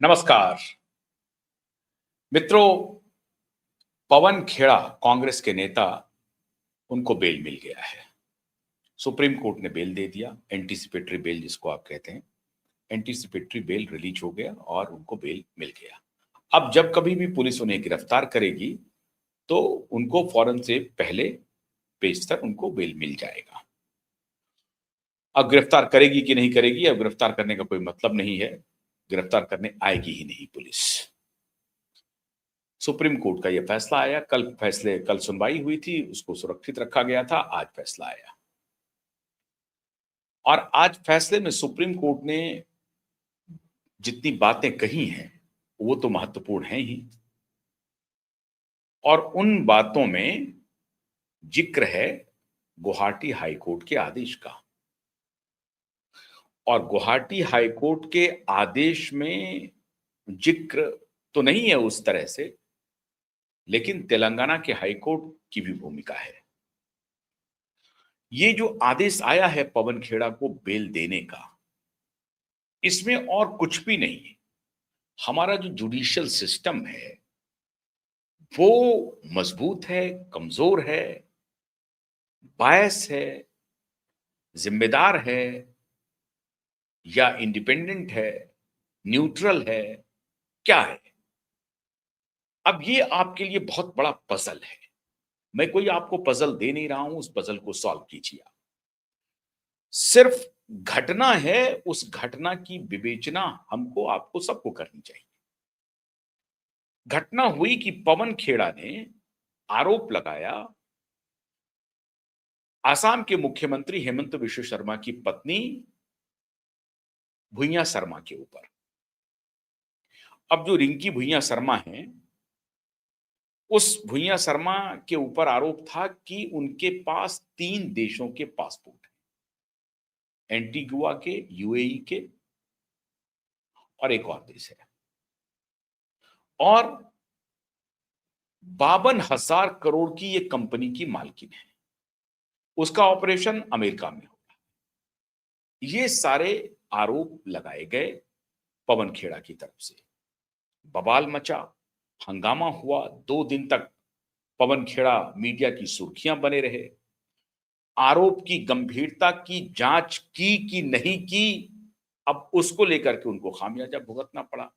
नमस्कार मित्रों। पवन खेड़ा कांग्रेस के नेता, उनको बेल मिल गया है। सुप्रीम कोर्ट ने बेल दे दिया, एंटीसिपेटरी बेल जिसको आप कहते हैं। एंटीसिपेटरी बेल रिलीज हो गया और उनको बेल मिल गया। अब जब कभी भी पुलिस उन्हें गिरफ्तार करेगी तो उनको फौरन से पहले पेशतर उनको बेल मिल जाएगा। अब गिरफ्तार करेगी कि नहीं करेगी, अब गिरफ्तार करने का कोई मतलब नहीं है। गिरफ्तार करने आएगी ही नहीं पुलिस। सुप्रीम कोर्ट का यह फैसला आया। कल सुनवाई हुई थी, उसको सुरक्षित रखा गया था। आज फैसला आया और आज फैसले में सुप्रीम कोर्ट ने जितनी बातें कही हैं वो तो महत्वपूर्ण हैं ही, और उन बातों में जिक्र है गुवाहाटी हाई कोर्ट के आदेश का। और गुवाहाटी हाई कोर्ट के आदेश में जिक्र तो नहीं है उस तरह से, लेकिन तेलंगाना के हाई कोर्ट की भी भूमिका है। ये जो आदेश आया है पवन खेड़ा को बेल देने का, इसमें और कुछ भी नहीं है। हमारा जो जुडिशियल सिस्टम है वो मजबूत है, कमजोर है, बायस है, जिम्मेदार है या इंडिपेंडेंट है, न्यूट्रल है, क्या है? अब ये आपके लिए बहुत बड़ा पजल है। मैं कोई आपको पजल दे नहीं रहा हूं, उस पजल को सॉल्व कीजिए आप। सिर्फ घटना है, उस घटना की विवेचना हमको, आपको, सबको करनी चाहिए। घटना हुई कि पवन खेड़ा ने आरोप लगाया आसाम के मुख्यमंत्री हेमंत बिश्व शर्मा की पत्नी भुइयां शर्मा के ऊपर। अब जो रिंकी भुइयां शर्मा हैं, उस भुइयां शर्मा के ऊपर आरोप था कि उनके पास 3 देशों के पासपोर्ट हैं, एंटीगुआ के, यूएई के और एक और देश है, और 52,000 करोड़ की ये कंपनी की मालकिन है। उसका ऑपरेशन अमेरिका में होगा। ये सारे आरोप लगाए गए पवन खेड़ा की तरफ से। बवाल मचा, हंगामा हुआ। 2 दिन तक पवन खेड़ा मीडिया की सुर्खियां बने रहे। आरोप की गंभीरता की जांच की कि नहीं की, अब उसको लेकर के उनको खामियाजा भुगतना पड़ा।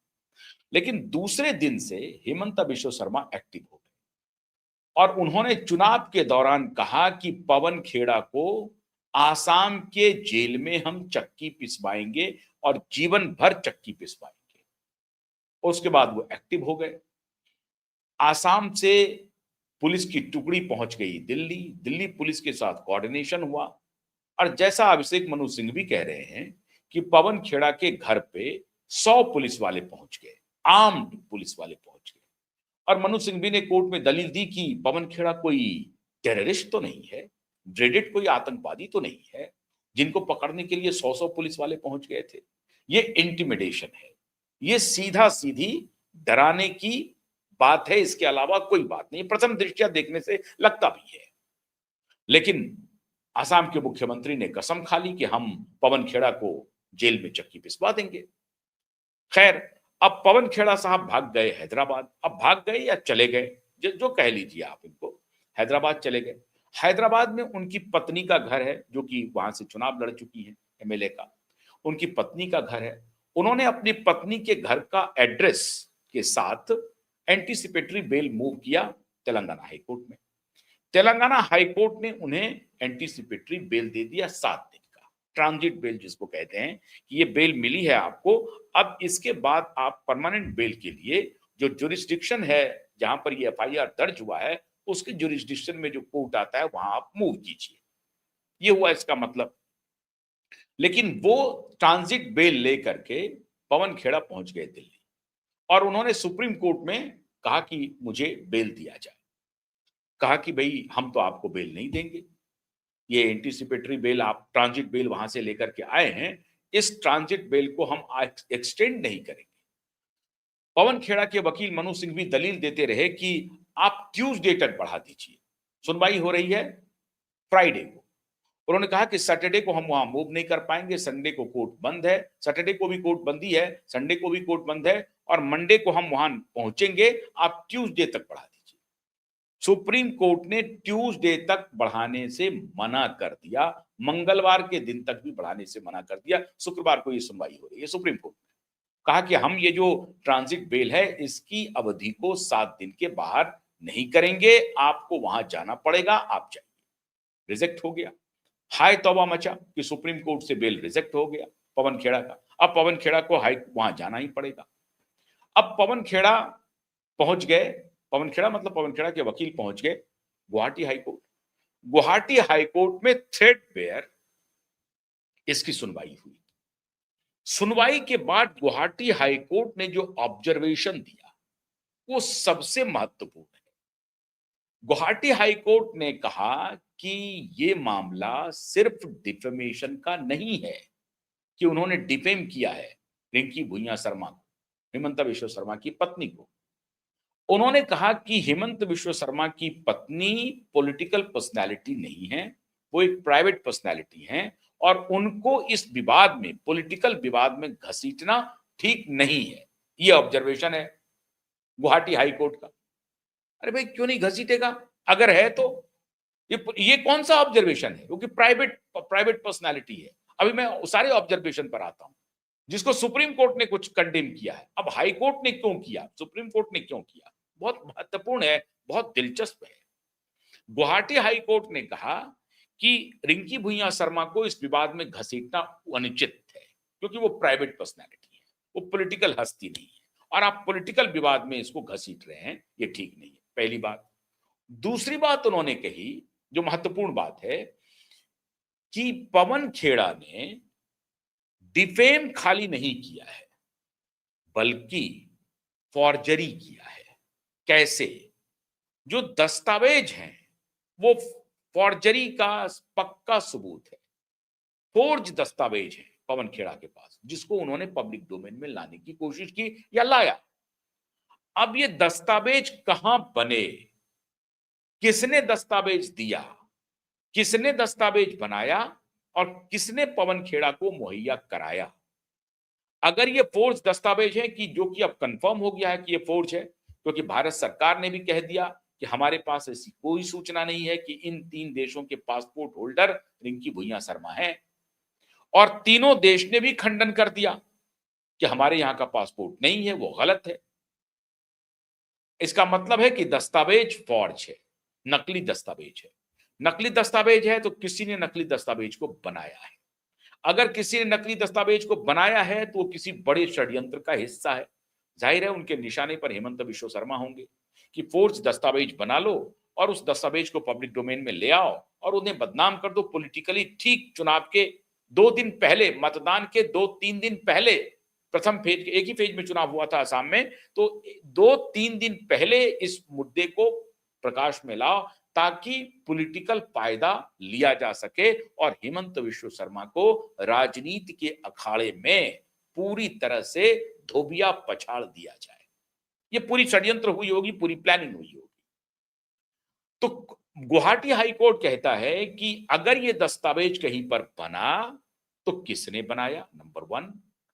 लेकिन दूसरे दिन से हेमंत बिश्व शर्मा एक्टिव हो गए और उन्होंने चुनाव के दौरान कहा कि पवन खेड़ा को आसाम के जेल में हम चक्की पिसवाएंगे और जीवन भर चक्की पिसवाएंगे। उसके बाद वो एक्टिव हो गए। आसाम से पुलिस की टुकड़ी पहुंच गई दिल्ली। दिल्ली पुलिस के साथ कोऑर्डिनेशन हुआ और जैसा अभिषेक मनु सिंह भी कह रहे हैं कि पवन खेड़ा के घर पे 100 पुलिस वाले पहुंच गए, आर्म्ड पुलिस वाले पहुंच गए। और मनु सिंघवी ने कोर्ट में दलील दी कि पवन खेड़ा कोई टेररिस्ट तो नहीं है, ड्रेडेड कोई आतंकवादी तो नहीं है, जिनको पकड़ने के लिए 100 पुलिस वाले पहुंच गए थे। ये इंटिमिडेशन है, ये सीधा सीधी डराने की बात है, इसके अलावा कोई बात नहीं। प्रथम दृष्टया देखने से लगता भी है, लेकिन आसाम के मुख्यमंत्री ने कसम खा ली कि हम पवन खेड़ा को जेल में चक्की पिसवा देंगे। खैर, अब पवन खेड़ा साहब भाग गए हैदराबाद। अब भाग गए या चले गए, जो कह लीजिए आप इनको, हैदराबाद चले गए। हैदराबाद में उनकी पत्नी का घर है, जो कि वहां से चुनाव लड़ चुकी है, एमएलए का। उनकी पत्नी का घर है। उन्होंने अपनी पत्नी के घर का एड्रेस के साथ एंटीसिपेटरी बेल मूव किया तेलंगाना हाईकोर्ट में। तेलंगाना हाईकोर्ट ने उन्हें एंटीसिपेटरी बेल दे दिया, 7 दिन का ट्रांजिट बेल जिसको कहते हैं, कि ये बेल मिली है आपको। अब इसके बाद आप परमानेंट बेल के लिए जो जुरिस्डिक्शन है जहां पर ये एफआईआर दर्ज हुआ है, उसके जुरिस्डिक्शन में जो कोर्ट आता है वहां आप मूव कीजिए। ये हुआ इसका मतलब। लेकिन वो ट्रांजिट बेल लेकर के पवन खेड़ा पहुंच गए दिल्ली और उन्होंने सुप्रीम कोर्ट में कहा कि मुझे बेल दिया जाए। कहा कि भाई हम तो आपको बेल नहीं देंगे, ये एंटीसिपेटरी बेल, आप ट्रांजिट बेल वहां से लेकर के आए हैं, इस ट्रांजिट बेल को हम एक्सटेंड नहीं करेंगे। पवन खेड़ा के वकील मनु सिंह भी दलील देते रहे कि आप ट्यूसडे तक बढ़ा दीजिए। सुनवाई हो रही है फ्राइडे को, उन्होंने कहा कि सैटरडे को हम वहां मूव नहीं कर पाएंगे, संडे को कोर्ट बंद है, सैटरडे को भी कोर्ट बंदी है, संडे को भी कोर्ट बंद है, और मंडे को हम वहां पहुंचेंगे, आप ट्यूसडे तक बढ़ा दीजिए। सुप्रीम कोर्ट ने ट्यूसडे तक बढ़ाने से मना कर दिया, मंगलवार के दिन तक भी बढ़ाने से मना कर दिया। शुक्रवार को ये सुनवाई हो रही है सुप्रीम कोर्ट में। कहा कि हम ये जो ट्रांजिट बेल है इसकी अवधि को 7 दिन के बाहर नहीं करेंगे, आपको वहां जाना पड़ेगा, आप जाइए। रिजेक्ट हो गया। हाय तौबा मचा कि सुप्रीम कोर्ट से बेल रिजेक्ट हो गया पवन खेड़ा का। अब पवन खेड़ा को हाई वहां जाना ही पड़ेगा। अब पवन खेड़ा पहुंच गए, पवन खेड़ा मतलब पवन खेड़ा के वकील पहुंच गए गुवाहाटी हाईकोर्ट। गुवाहाटी हाईकोर्ट में थ्रेडबेयर इसकी सुनवाई हुई। सुनवाई के बाद गुवाहाटी हाईकोर्ट ने जो ऑब्जर्वेशन दिया वो सबसे महत्वपूर्ण है। गुवाहाटी हाईकोर्ट ने कहा कि ये मामला सिर्फ डिफेमेशन का नहीं है कि उन्होंने डिफेम किया है रिंकी भुइयां शर्मा को, हिमंता विश्व शर्मा की पत्नी को। उन्होंने कहा कि हिमंत विश्व शर्मा की पत्नी पॉलिटिकल पर्सनालिटी नहीं है, वो एक प्राइवेट पर्सनालिटी है, और उनको इस विवाद में, पॉलिटिकल विवाद में घसीटना ठीक नहीं है। ये ऑब्जर्वेशन है गुवाहाटी हाईकोर्ट का। अरे भाई क्यों नहीं घसीटेगा? अगर है तो ये कौन सा ऑब्जर्वेशन है? क्योंकि प्राइवेट पर्सनालिटी है। अभी मैं सारे ऑब्जर्वेशन पर आता हूं जिसको सुप्रीम कोर्ट ने कुछ कंडेम किया है। अब हाई कोर्ट ने क्यों किया, सुप्रीम कोर्ट ने क्यों किया, बहुत महत्वपूर्ण है, बहुत दिलचस्प है। गुवाहाटी हाई कोर्ट ने कहा कि रिंकी भुइयां शर्मा को इस विवाद में घसीटना अनुचित है क्योंकि वो प्राइवेट पर्सनालिटी है, वो पॉलिटिकल हस्ती नहीं है, और आप पॉलिटिकल विवाद में इसको घसीट रहे हैं, ये ठीक नहीं है। पहली बात। दूसरी बात उन्होंने कही जो महत्वपूर्ण बात है कि पवन खेड़ा ने डिफेम खाली नहीं किया है बल्कि फॉर्जरी किया है। कैसे? जो दस्तावेज हैं वो फॉर्जरी का पक्का सबूत है, फोर्ज दस्तावेज है पवन खेड़ा के पास, जिसको उन्होंने पब्लिक डोमेन में लाने की कोशिश की या लाया। अब ये दस्तावेज कहां बने, किसने दस्तावेज दिया, किसने दस्तावेज बनाया, और किसने पवन खेड़ा को मुहैया कराया। अगर ये फोर्ज दस्तावेज है कि जो कि अब कंफर्म हो गया है कि ये फोर्ज है, क्योंकि भारत सरकार ने भी कह दिया कि हमारे पास ऐसी कोई सूचना नहीं है कि इन 3 देशों के पासपोर्ट होल्डर रिंकी भुइयां शर्मा हैं, और तीनों देश ने भी खंडन कर दिया कि हमारे यहां का पासपोर्ट नहीं है, वो गलत है। इसका मतलब है कि दस्तावेज फॉर्ज है, नकली दस्तावेज है। नकली दस्तावेज है तो किसी ने नकली दस्तावेज को बनाया है। अगर किसी ने नकली दस्तावेज को बनाया है तो वो किसी बड़े षड्यंत्र का हिस्सा है। जाहिर है उनके निशाने पर हिमंत विश्व शर्मा होंगे कि फोर्ज दस्तावेज बना लो और उस दस्तावेज को पब्लिक डोमेन में ले आओ और उन्हें बदनाम कर दो पॉलिटिकली। ठीक चुनाव के 2 दिन पहले, मतदान के 2-3 दिन पहले, प्रथम फेज, एक ही फेज में चुनाव हुआ था असम में, तो 2-3 दिन पहले इस मुद्दे को प्रकाश में लाओ ताकि पॉलिटिकल फायदा लिया जा सके और हिमंत विश्व शर्मा को राजनीति के अखाड़े में पूरी तरह से धोबिया पछाड़ दिया जाए। ये पूरी षड्यंत्र हुई होगी, पूरी प्लानिंग हुई होगी। तो गुवाहाटी हाईकोर्ट कहता है कि अगर ये दस्तावेज कहीं पर बना तो किसने बनाया, नंबर 1,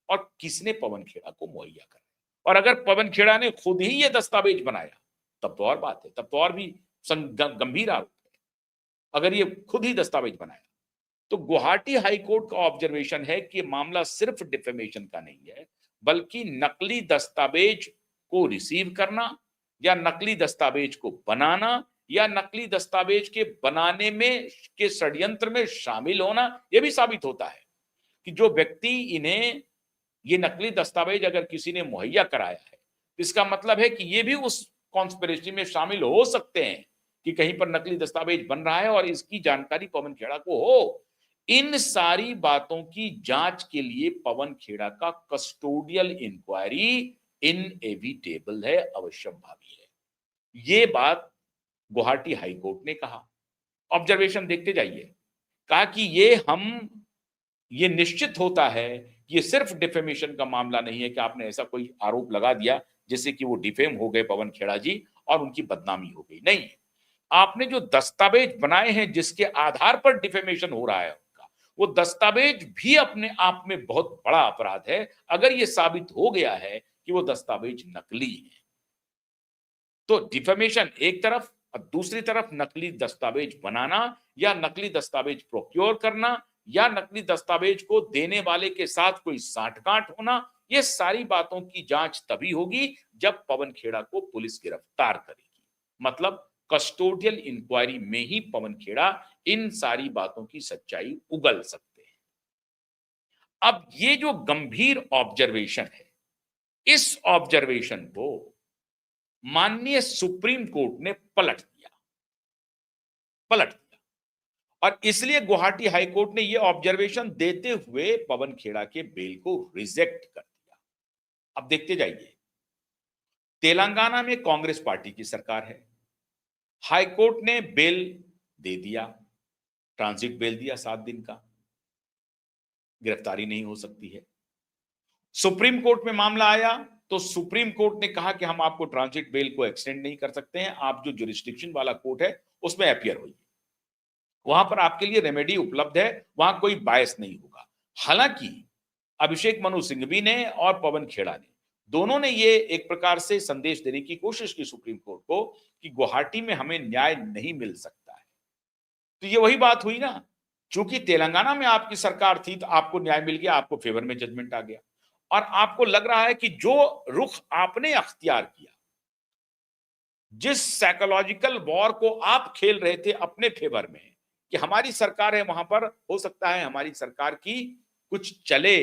और किसने पवन खेड़ा को मुहैया कराया। और अगर पवन खेड़ा ने खुद ही ये दस्तावेज बनाया तब तो और बात है, तब तो और भी गंभीर आरोप है। अगर ये खुद ही दस्तावेज बनाया तो गुवाहाटी हाईकोर्ट का ऑब्जर्वेशन है कि मामला सिर्फ डिफेमेशन का नहीं है बल्कि नकली दस्तावेज को रिसीव करना या नकली दस्तावेज को बनाना या नकली दस्तावेज के बनाने में के षड्यंत्र में शामिल होना। यह भी साबित होता है कि जो व्यक्ति इन्हें ये नकली दस्तावेज अगर किसी ने मुहैया कराया है, इसका मतलब है कि ये भी उस कॉन्स्पिरेसी में शामिल हो सकते हैं कि कहीं पर नकली दस्तावेज बन रहा है और इसकी जानकारी पवन खेड़ा को हो। इन सारी बातों की जांच के लिए पवन खेड़ा का कस्टोडियल इंक्वायरी इनएविटेबल है, अवश्यंभावी है। ये बात गुवाहाटी हाईकोर्ट ने कहा। ऑब्जर्वेशन देखते जाइए। कहा कि ये निश्चित होता है कि ये सिर्फ डिफेमेशन का मामला नहीं है कि आपने ऐसा कोई आरोप लगा दिया जिससे कि वो डिफेम हो गए पवन खेड़ा जी और उनकी बदनामी हो गई, नहीं। आपने जो दस्तावेज बनाए हैं जिसके आधार पर डिफेमेशन हो रहा है उनका, वो दस्तावेज भी अपने आप में बहुत बड़ा अपराध है अगर ये साबित हो गया है कि वो दस्तावेज नकली है। तो डिफेमेशन एक तरफ और दूसरी तरफ नकली दस्तावेज बनाना या नकली दस्तावेज प्रोक्योर करना या नकली दस्तावेज को देने वाले के साथ कोई साठगांठ होना, ये सारी बातों की जांच तभी होगी जब पवन खेड़ा को पुलिस गिरफ्तार करेगी। मतलब कस्टोडियल इंक्वायरी में ही पवन खेड़ा इन सारी बातों की सच्चाई उगल सकते हैं। अब ये जो गंभीर ऑब्जर्वेशन है, इस ऑब्जर्वेशन को माननीय सुप्रीम कोर्ट ने पलट दिया और इसलिए गुवाहाटी हाई कोर्ट ने यह ऑब्जर्वेशन देते हुए पवन खेड़ा के बेल को रिजेक्ट कर दिया। अब देखते जाइए, तेलंगाना में कांग्रेस पार्टी की सरकार है, हाई कोर्ट ने बेल दे दिया, ट्रांजिट बेल दिया 7 दिन का, गिरफ्तारी नहीं हो सकती है। सुप्रीम कोर्ट में मामला आया तो सुप्रीम कोर्ट ने कहा कि हम आपको ट्रांजिट बेल को एक्सटेंड नहीं कर सकते हैं, आप जो जुरिस्डिक्शन वाला कोर्ट है उसमें अपीयर होइए, वहां पर आपके लिए रेमेडी उपलब्ध है, वहां कोई बायस नहीं होगा। हालांकि अभिषेक मनु सिंघवी ने और पवन खेड़ा ने दोनों ने ये एक प्रकार से संदेश देने की कोशिश की सुप्रीम कोर्ट को कि गुवाहाटी में हमें न्याय नहीं मिल सकता है। तो ये वही बात हुई ना, चूंकि तेलंगाना में आपकी सरकार थी तो आपको न्याय मिल गया, आपको फेवर में जजमेंट आ गया और आपको लग रहा है कि जो रुख आपने अख्तियार किया, जिस साइकोलॉजिकल वॉर को आप खेल रहे थे अपने फेवर में कि हमारी सरकार है, वहां पर हो सकता है हमारी सरकार की कुछ चले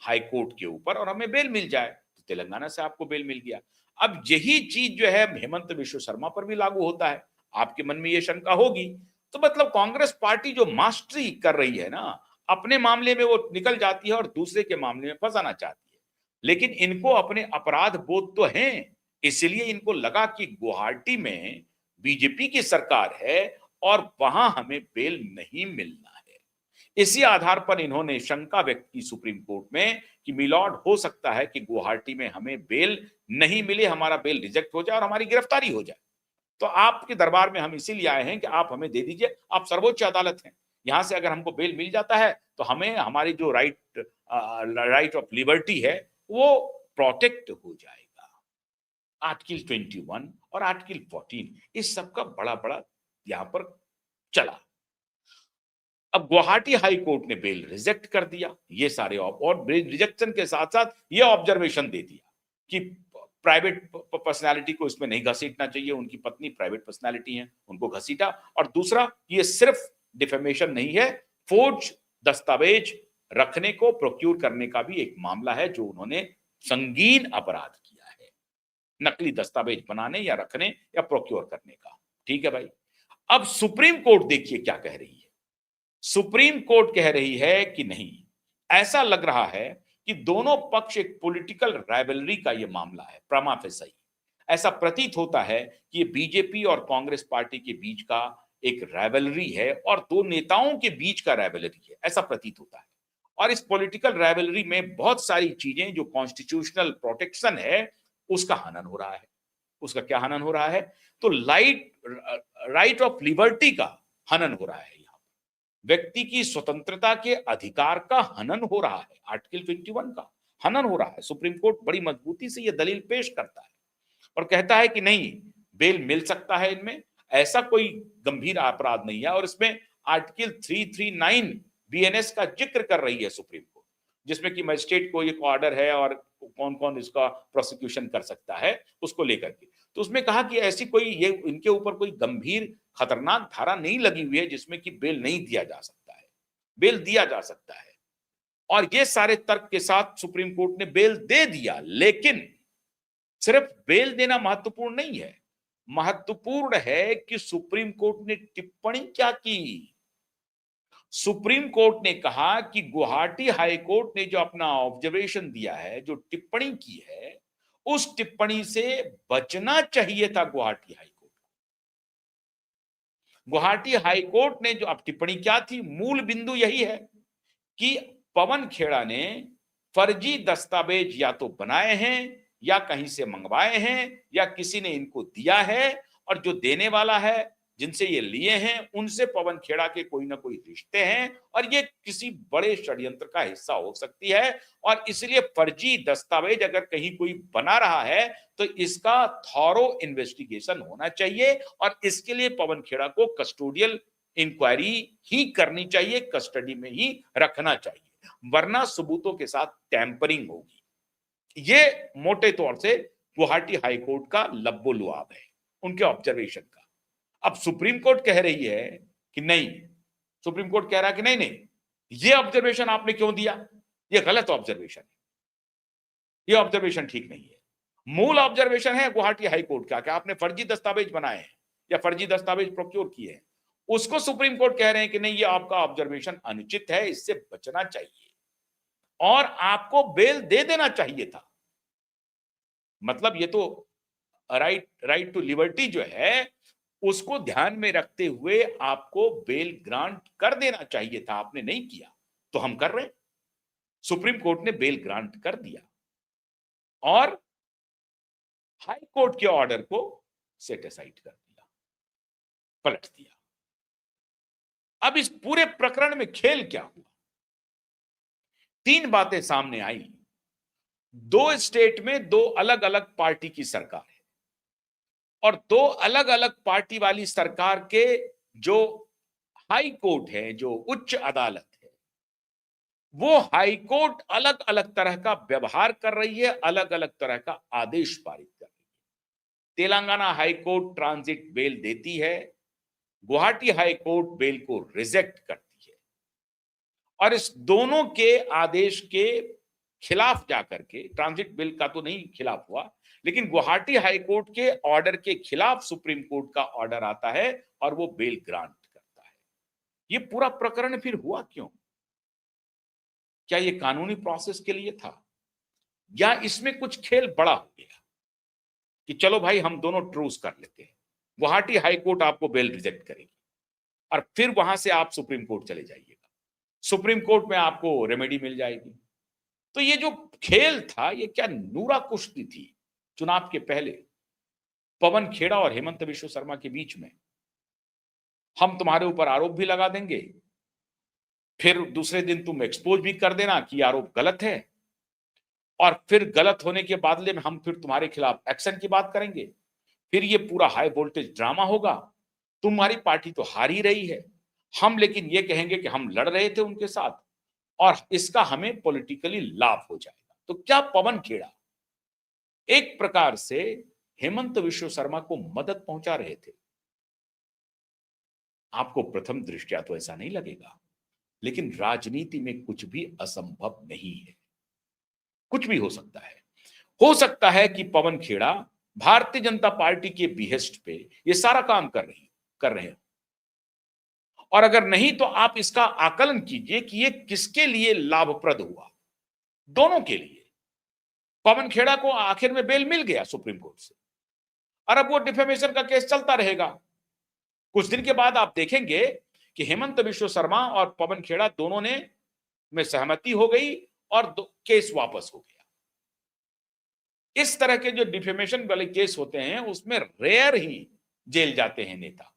हाई कोर्ट के ऊपर और हमें बेल मिल जाए, तो तेलंगाना से आपको बेल मिल गया। अब यही चीज जो है हेमंत विश्व शर्मा पर भी लागू होता है। आपके मन में यह शंका होगी, तो मतलब कांग्रेस पार्टी जो मास्टरी कर रही है ना, अपने मामले में वो निकल जाती है और दूसरे के मामले में फंसाना चाहती है। लेकिन इनको अपने अपराध बोध तो हैं, इसलिए इनको लगा कि गुवाहाटी में बीजेपी की सरकार है और वहां हमें बेल नहीं मिलना है। इसी आधार पर इन्होंने शंका व्यक्त की सुप्रीम कोर्ट में कि मिलॉर्ड, हो सकता है कि गुवाहाटी में हमें बेल नहीं मिले, हमारा बेल रिजेक्ट हो जाए और हमारी गिरफ्तारी हो जाए। तो आपके दरबार में हम इसीलिए आए हैं कि आप हमें दे दीजिए, आप सर्वोच्च अदालत हैं, यहां से अगर हमको बेल मिल जाता है तो हमें हमारी जो राइट ऑफ लिबर्टी है वो प्रोटेक्ट हो जाएगा। आर्टिकल 21 और आर्टिकल 14 इस सब का बड़ा बड़ा यहां पर चला। अब गुवाहाटी हाई कोर्ट ने बेल रिजेक्ट कर दिया, ये सारे और रिजेक्शन के साथ साथ ये ऑब्जर्वेशन दे दिया कि प्राइवेट पर्सनालिटी को इसमें नहीं घसीटना चाहिए, उनकी पत्नी प्राइवेट पर्सनालिटी है, उनको घसीटा। और दूसरा, ये सिर्फ डिफेमेशन नहीं है, फोर्ज दस्तावेज रखने को प्रोक्यूर करने का भी एक मामला है जो उन्होंने संगीन अपराध किया है, नकली दस्तावेज बनाने या रखने या प्रोक्योर करने का। ठीक है भाई। अब सुप्रीम कोर्ट देखिए क्या कह रही है। सुप्रीम कोर्ट कह रही है कि नहीं, ऐसा लग रहा है कि दोनों पक्ष एक पॉलिटिकल राइवलरी का यह मामला है, प्रमा फेसाई। ऐसा प्रतीत होता है कि ये बीजेपी और कांग्रेस पार्टी के बीच का एक राइवलरी है और दो नेताओं के बीच का राइवलरी है, ऐसा प्रतीत होता है। और इस पॉलिटिकल राइवलरी में बहुत सारी चीजें जो कॉन्स्टिट्यूशनल प्रोटेक्शन है उसका हनन हो रहा है। उसका क्या हनन हो रहा है? तो राइट ऑफ लिबर्टी का हनन हो रहा है, यहां व्यक्ति की स्वतंत्रता के अधिकार का हनन हो रहा है, आर्टिकल 21 का हनन हो रहा है। सुप्रीम कोर्ट बड़ी मजबूती से यह दलील पेश करता है और कहता है कि नहीं, बेल मिल सकता है, इनमें ऐसा कोई गंभीर अपराध नहीं है। और इसमें आर्टिकल 339 बीएनएस का जिक्र कर रही है सुप्रीम कोर्ट, जिसमें कि मजिस्ट्रेट को एक ऑर्डर है और कौन कौन इसका प्रोसिक्यूशन कर सकता है उसको लेकर के। तो उसमें कहा कि ऐसी कोई ये इनके ऊपर कोई गंभीर खतरनाक धारा नहीं लगी हुई है जिसमें कि बेल नहीं दिया जा सकता है, बेल दिया जा सकता है। और ये सारे तर्क के साथ सुप्रीम कोर्ट ने बेल दे दिया। लेकिन सिर्फ बेल देना महत्वपूर्ण नहीं है, महत्वपूर्ण है कि सुप्रीम कोर्ट ने टिप्पणी क्या की। सुप्रीम कोर्ट ने कहा कि गुवाहाटी हाई कोर्ट ने जो अपना ऑब्जर्वेशन दिया है, जो टिप्पणी की है, उस टिप्पणी से बचना चाहिए था Guwahati high court. Guwahati high court ने जो अब टिप्पणी क्या थी, मूल बिंदु यही है कि पवन खेड़ा ने फर्जी दस्तावेज या तो बनाए हैं या कहीं से मंगवाए हैं या किसी ने इनको दिया है और जो देने वाला है जिनसे ये लिए हैं उनसे पवन खेड़ा के कोई ना कोई रिश्ते हैं और ये किसी बड़े षड्यंत्र का हिस्सा हो सकती है। और इसलिए फर्जी दस्तावेज अगर कहीं कोई बना रहा है तो इसका थॉरो इन्वेस्टिगेशन होना चाहिए और इसके लिए पवन खेड़ा को कस्टोडियल इंक्वायरी ही करनी चाहिए, कस्टडी में ही रखना चाहिए, वरना सबूतों के साथ टैंपरिंग होगी। ये मोटे तौर से गुवाहाटी हाईकोर्ट का लब्बो लुआब है उनके ऑब्जर्वेशन का। अब सुप्रीम कोर्ट कह रही है कि नहीं, सुप्रीम कोर्ट कह रहा है कि नहीं नहीं, ये ऑब्जर्वेशन आपने क्यों दिया, ये गलत ऑब्जर्वेशन है, ये ऑब्जर्वेशन ठीक नहीं है। मूल ऑब्जर्वेशन है गुवाहाटी हाईकोर्ट का कि आपने फर्जी दस्तावेज बनाए हैं या फर्जी दस्तावेज प्रोक्योर किए हैं। उसको सुप्रीम कोर्ट कह रहे हैं कि नहीं, ये आपका ऑब्जर्वेशन अनुचित है, इससे बचना चाहिए और आपको बेल दे देना चाहिए था। मतलब ये तो राइट टू लिबर्टी जो है उसको ध्यान में रखते हुए आपको बेल ग्रांट कर देना चाहिए था, आपने नहीं किया, तो हम कर रहे हैं। सुप्रीम कोर्ट ने बेल ग्रांट कर दिया और हाई कोर्ट के ऑर्डर को सेट असाइड कर दिया, पलट दिया। अब इस पूरे प्रकरण में खेल क्या हुआ? 3 बातें सामने आई। 2 स्टेट में 2 अलग अलग पार्टी की सरकार है और 2 अलग अलग पार्टी वाली सरकार के जो हाई कोर्ट है, जो उच्च अदालत है, वो हाई कोर्ट अलग अलग तरह का व्यवहार कर रही है, अलग अलग तरह का आदेश पारित कर रही है। Telangana high court transit bail देती है, गुवाहाटी हाई कोर्ट बेल को रिजेक्ट करती है और इस दोनों के आदेश के खिलाफ जाकर के, ट्रांजिट बेल का तो नहीं खिलाफ हुआ, लेकिन गुवाहाटी हाई कोर्ट के ऑर्डर के खिलाफ सुप्रीम कोर्ट का ऑर्डर आता है और वो बेल ग्रांट करता है। ये पूरा प्रकरण फिर हुआ क्यों? क्या ये कानूनी प्रोसेस के लिए था या इसमें कुछ खेल बड़ा हो गया कि चलो भाई हम दोनों ट्रूस कर लेते हैं, गुवाहाटी हाई कोर्ट आपको बेल रिजेक्ट करेगी और फिर वहां से आप सुप्रीम कोर्ट चले जाइएगा, सुप्रीम कोर्ट में आपको रेमेडी मिल जाएगी। तो ये जो खेल था ये क्या नूरा कुश्ती थी चुनाव के पहले पवन खेड़ा और हेमंत बिश्व शर्मा के बीच में? हम तुम्हारे ऊपर आरोप भी लगा देंगे, फिर दूसरे दिन तुम एक्सपोज भी कर देना कि आरोप गलत है और फिर गलत होने के बदले में हम फिर तुम्हारे खिलाफ एक्शन की बात करेंगे, फिर ये पूरा हाई वोल्टेज ड्रामा होगा। तुम्हारी पार्टी तो हार ही रही है, हम लेकिन ये कहेंगे कि हम लड़ रहे थे उनके साथ और इसका हमें पॉलिटिकली लाभ हो जाएगा। तो क्या पवन खेड़ा एक प्रकार से हेमंत बिश्व शर्मा को मदद पहुंचा रहे थे? आपको प्रथम दृष्टया तो ऐसा नहीं लगेगा, लेकिन राजनीति में कुछ भी असंभव नहीं है, कुछ भी हो सकता है। हो सकता है कि पवन खेड़ा भारतीय जनता पार्टी के बिहेस्ट पे ये सारा काम कर रहे हैं और अगर नहीं तो आप इसका आकलन कीजिए कि ये किसके लिए लाभप्रद हुआ। दोनों के लिए। पवन खेड़ा को आखिर में बेल मिल गया सुप्रीम कोर्ट से और अब वो डिफेमेशन का केस चलता रहेगा। कुछ दिन के बाद आप देखेंगे कि हेमंत बिश्व शर्मा और पवन खेड़ा दोनों ने में सहमति हो गई और केस वापस हो गया। इस तरह के जो डिफेमेशन वाले केस होते हैं उसमें रेयर ही जेल जाते हैं नेता।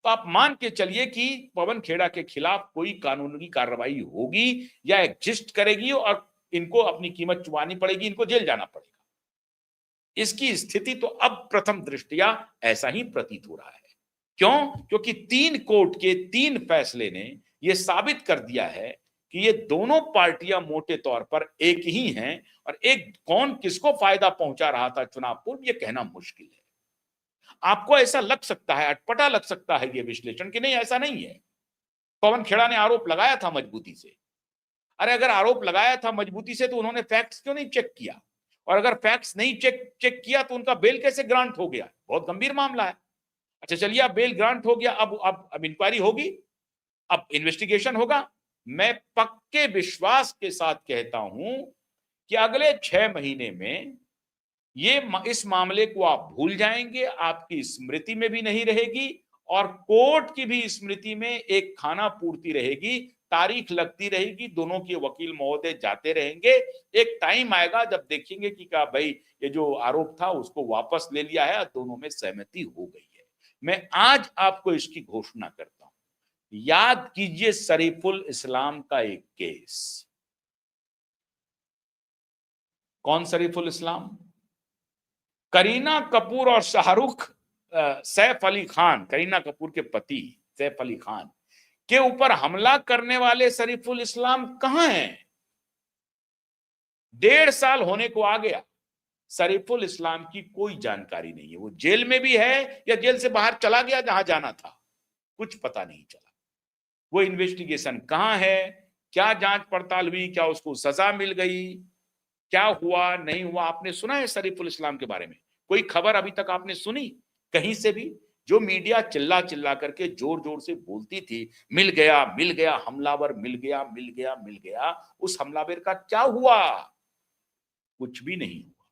तो आप मान के चलिए कि पवन खेड़ा के खिलाफ कोई कानूनी कार्रवाई होगी या एग्जिस्ट करेगी और इनको अपनी कीमत चुकानी पड़ेगी, इनको जेल जाना पड़ेगा। इसकी स्थिति तो अब प्रथम दृष्टया ऐसा ही प्रतीत हो रहा है। क्यों? क्योंकि 3 कोर्ट के 3 फैसले ने यह साबित कर दिया है कि ये दोनों पार्टियां मोटे तौर पर एक ही हैं और एक कौन किसको फायदा पहुंचा रहा था चुनाव पूर्व ये कहना मुश्किल है। आपको ऐसा लग सकता है, अटपटा लग सकता है ये विश्लेषण कि नहीं ऐसा नहीं है, पवन खेड़ा ने आरोप लगाया था मजबूती से। अरे अगर आरोप लगाया था मजबूती से तो उन्होंने फैक्ट्स क्यों नहीं चेक किया? और अगर फैक्ट्स नहीं चेक किया तो उनका बेल कैसे ग्रांट हो गया? बहुत गंभीर मामला है। अच्छा चलिए अब बेल ग्रांट हो गया, अब इंक्वायरी होगी, अब इन्वेस्टिगेशन होगा। मैं पक्के विश्वास के साथ कहता हूं कि अगले 6 महीने में ये इस मामले को आप भूल जाएंगे, आपकी स्मृति में भी नहीं रहेगी और कोर्ट की भी स्मृति में एक खाना पूर्ति रहेगी, तारीख लगती रहेगी, दोनों के वकील महोदय जाते रहेंगे। एक टाइम आएगा जब देखेंगे कि क्या भाई ये जो आरोप था उसको वापस ले लिया है, दोनों में सहमति हो गई है। मैं आज आपको इसकी घोषणा करता हूं, याद कीजिए शरीफुल इस्लाम का एक केस। कौन शरीफुल इस्लाम? करीना कपूर और शाहरुख, सैफ अली खान, करीना कपूर के पति सैफ अली खान के ऊपर हमला करने वाले शरीफुल इस्लाम कहां हैं? 1.5 साल होने को आ गया, शरीफुल इस्लाम की कोई जानकारी नहीं है। वो जेल में भी है या जेल से बाहर चला गया जहां जाना था, कुछ पता नहीं चला। वो इन्वेस्टिगेशन कहां है, क्या जांच पड़ताल हुई, क्या उसको सजा मिल गई, क्या हुआ नहीं हुआ? आपने सुना है शरीफुल इस्लाम के बारे में? कोई खबर अभी तक आपने सुनी कहीं से भी? जो मीडिया चिल्ला चिल्ला करके जोर जोर से बोलती थी, मिल गया हमलावर, मिल गया मिल गया मिल गया, उस हमलावर का क्या हुआ? कुछ भी नहीं हुआ,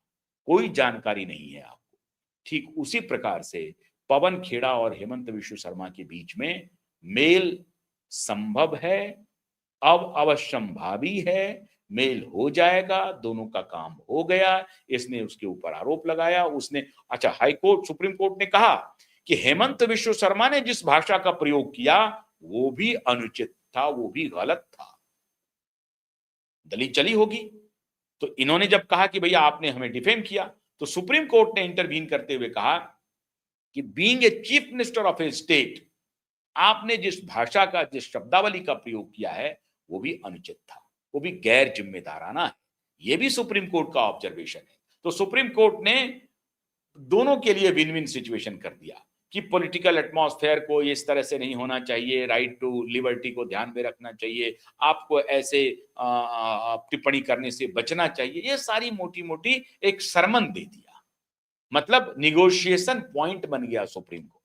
कोई जानकारी नहीं है आपको। ठीक उसी प्रकार से पवन खेड़ा और हेमंत विश्व शर्मा के बीच में मेल संभव है, अब अवश्यंभावी है, मेल हो जाएगा, दोनों का काम हो गया। इसने उसके ऊपर आरोप लगाया, उसने, अच्छा, हाई कोर्ट, सुप्रीम कोर्ट ने कहा कि हेमंत विश्व शर्मा ने जिस भाषा का प्रयोग किया वो भी अनुचित था, वो भी गलत था। दलील चली होगी। तो इन्होंने जब कहा कि भैया आपने हमें डिफेम किया, तो सुप्रीम कोर्ट ने इंटरवीन करते हुए कहा कि being a chief minister of A state, आपने जिस भाषा का, जिस शब्दावली का प्रयोग किया है वो भी अनुचित था, वो भी गैर जिम्मेदाराना है। ये भी सुप्रीम कोर्ट का ऑब्जर्वेशन है। तो सुप्रीम कोर्ट ने दोनों के लिए विन विन सिचुएशन कर दिया कि पॉलिटिकल एटमॉस्फेयर को इस तरह से नहीं होना चाहिए, राइट टू लिबर्टी को ध्यान में रखना चाहिए, आपको ऐसे टिप्पणी करने से बचना चाहिए। ये सारी मोटी मोटी एक सरमन दे दिया, मतलब निगोशिएशन पॉइंट बन गया सुप्रीम कोर्ट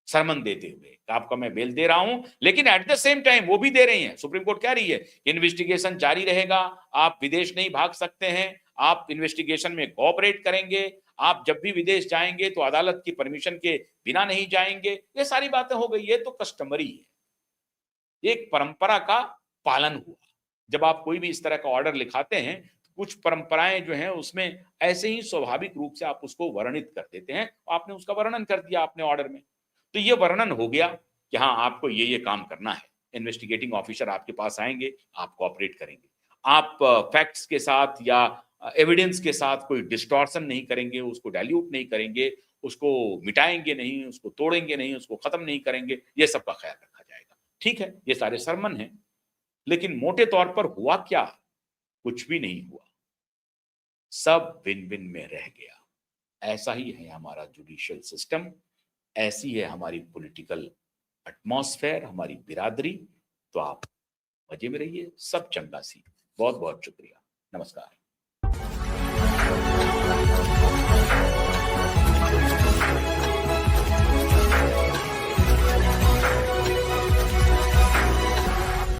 सरमन देते हुए। आपका मैं बेल दे रहा हूं, लेकिन एट द सेम टाइम वो भी दे रही हैं, सुप्रीम कोर्ट कह रही है इन्वेस्टिगेशन जारी रहेगा, आप विदेश नहीं भाग सकते हैं, आप इन्वेस्टिगेशन में कोऑपरेट करेंगे, आप जब भी विदेश जाएंगे तो अदालत की परमिशन के बिना नहीं जाएंगे। ये सारी बातें हो गई, ये तो कस्टमरी है, एक परंपरा का पालन हुआ। जब आप कोई भी इस तरह का ऑर्डर लिखाते हैं, कुछ परंपराएं जो हैं उसमें ऐसे ही स्वाभाविक रूप से आप उसको वर्णित कर देते हैं। आपने उसका वर्णन कर दिया आपने ऑर्डर में, तो ये वर्णन हो गया कि हाँ आपको ये काम करना है। इन्वेस्टिगेटिंग ऑफिसर आपके पास आएंगे, आप कोऑपरेट करेंगे, आप फैक्ट्स के साथ या एविडेंस के साथ कोई डिस्टॉर्शन नहीं करेंगे, उसको डाइल्यूट नहीं करेंगे, उसको मिटाएंगे नहीं, उसको तोड़ेंगे नहीं, उसको खत्म नहीं करेंगे, ये सब का ख्याल रखा जाएगा। ठीक है, ये सारे सरमन हैं, लेकिन मोटे तौर पर हुआ क्या? कुछ भी नहीं हुआ, सब विन विन में रह गया। ऐसा ही है हमारा जुडिशियल सिस्टम, ऐसी है हमारी पॉलिटिकल एटमॉस्फेयर, हमारी बिरादरी। तो आप मजे में रहिए, सब चंगा सी। बहुत बहुत शुक्रिया, नमस्कार।